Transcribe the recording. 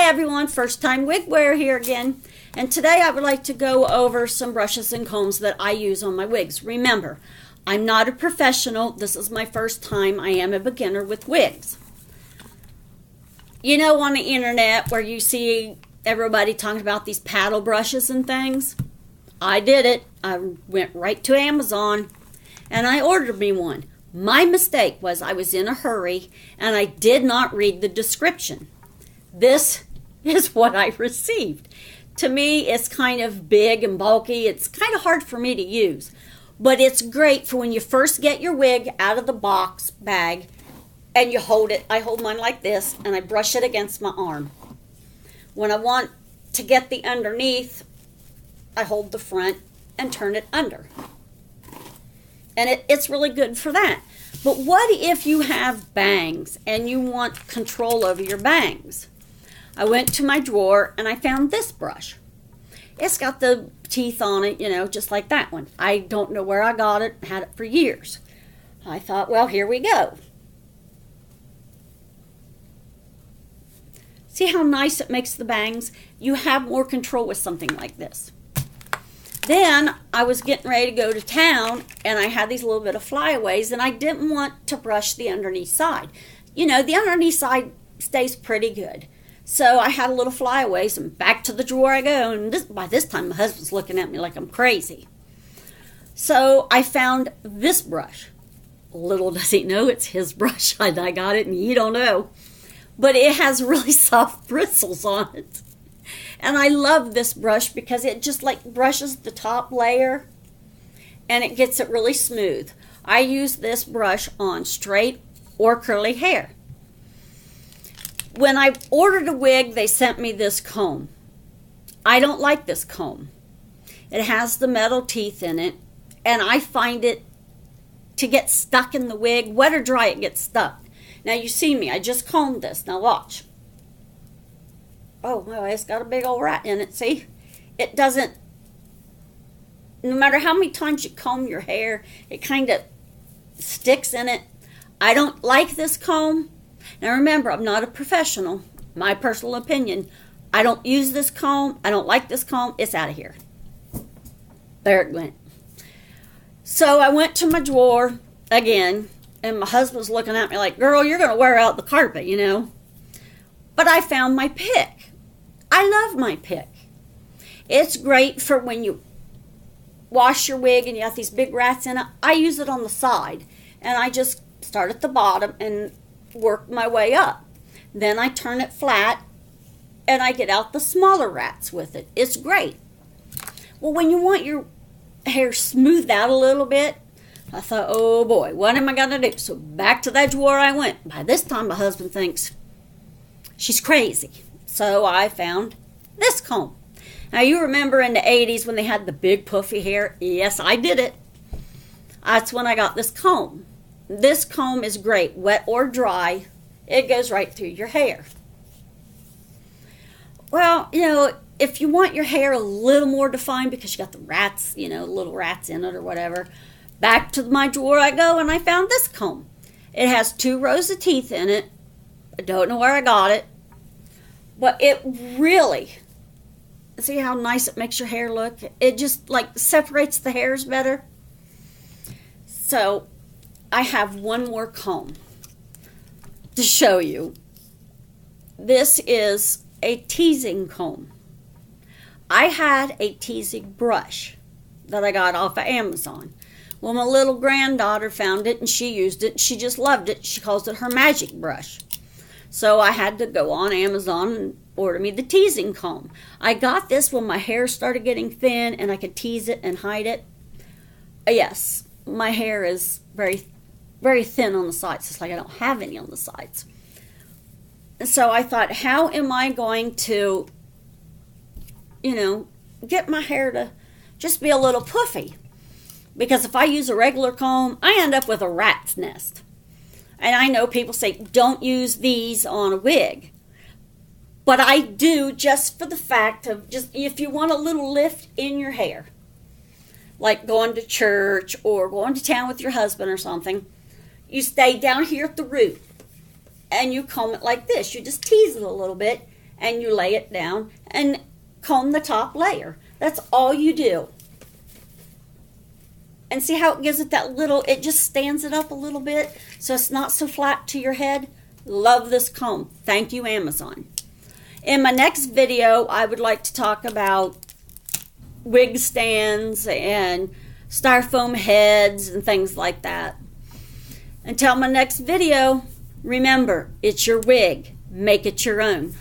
everyone, first time wig wearer here again. And today I would like to go over some brushes and combs that I use on my wigs. Remember, I'm not a professional. This is my first time. I am a beginner with wigs. You know, on the internet where you see everybody talking about these paddle brushes and things? I did it. I went right to Amazon and I ordered me one. My mistake was I was in a hurry and I did not read the description. This is what I received. To me, it's kind of big and bulky. It's kind of hard for me to use. But it's great for when you first get your wig out of the box bag and you hold it. I hold mine like this and I brush it against my arm. When I want to get the underneath, I hold the front and turn it under. And it's really good for that. But what if you have bangs and you want control over your bangs? I went to my drawer and I found this brush. It's got the teeth on it, you know, just like that one. I don't know where I got it. Had it for years. I thought, well, here we go. See how nice it makes the bangs? You have more control with something like this. Then I was getting ready to go to town and I had these little bit of flyaways and I didn't want to brush the underneath side. You know, the underneath side stays pretty good. So I had a little flyaways and back to the drawer I go. And by this time my husband's looking at me like I'm crazy. So I found this brush. Little does he know it's his brush. I got it and he don't know. But it has really soft bristles on it. And I love this brush because it just like brushes the top layer and it gets it really smooth. I use this brush on straight or curly hair. When I ordered a wig, they sent me this comb. I don't like this comb. It has the metal teeth in it and I find it to get stuck in the wig. Wet or dry, it gets stuck. Now you see me, I just combed this. Now watch. Oh, well, it's got a big old rat in it, see? It doesn't, no matter how many times you comb your hair, it kind of sticks in it. I don't like this comb. Now remember, I'm not a professional. My personal opinion, I don't use this comb. I don't like this comb. It's out of here. There it went. So I went to my drawer again, and my husband's looking at me like, girl, you're going to wear out the carpet, you know. But I found my pick. I love my pick. It's great for when you wash your wig and you have these big rats in it. I use it on the side. And I just start at the bottom and work my way up. Then I turn it flat and I get out the smaller rats with it. It's great. Well, when you want your hair smoothed out a little bit, I thought, oh boy, what am I going to do? So back to that drawer I went. By this time, my husband thinks she's crazy. So I found this comb. Now you remember in the 80s when they had the big puffy hair? Yes, I did it. That's when I got this comb. This comb is great, wet or dry. It goes right through your hair. Well, you know, if you want your hair a little more defined because you got the rats, you know, little rats in it or whatever, back to my drawer I go and I found this comb. It has 2 rows of teeth in it. I don't know where I got it. But it really, see how nice it makes your hair look? It just like separates the hairs better. So I have one more comb to show you. This is a teasing comb. I had a teasing brush that I got off of Amazon. Well, my little granddaughter found it and she used it. She just loved it. She calls it her magic brush. So I had to go on Amazon and order me the teasing comb. I got this when my hair started getting thin and I could tease it and hide it. Yes, my hair is very, very thin on the sides. It's like I don't have any on the sides. And so I thought, how am I going to, you know, get my hair to just be a little puffy? Because if I use a regular comb, I end up with a rat's nest. And I know people say, don't use these on a wig. But I do just for the fact of just if you want a little lift in your hair. Like going to church or going to town with your husband or something. You stay down here at the root. And you comb it like this. You just tease it a little bit. and you lay it down and comb the top layer. That's all you do. And see how it gives it that little, it just stands it up a little bit so it's not so flat to your head. Love this comb. Thank you, Amazon. In my next video, I would like to talk about wig stands and styrofoam heads and things like that. Until my next video, remember, it's your wig. Make it your own.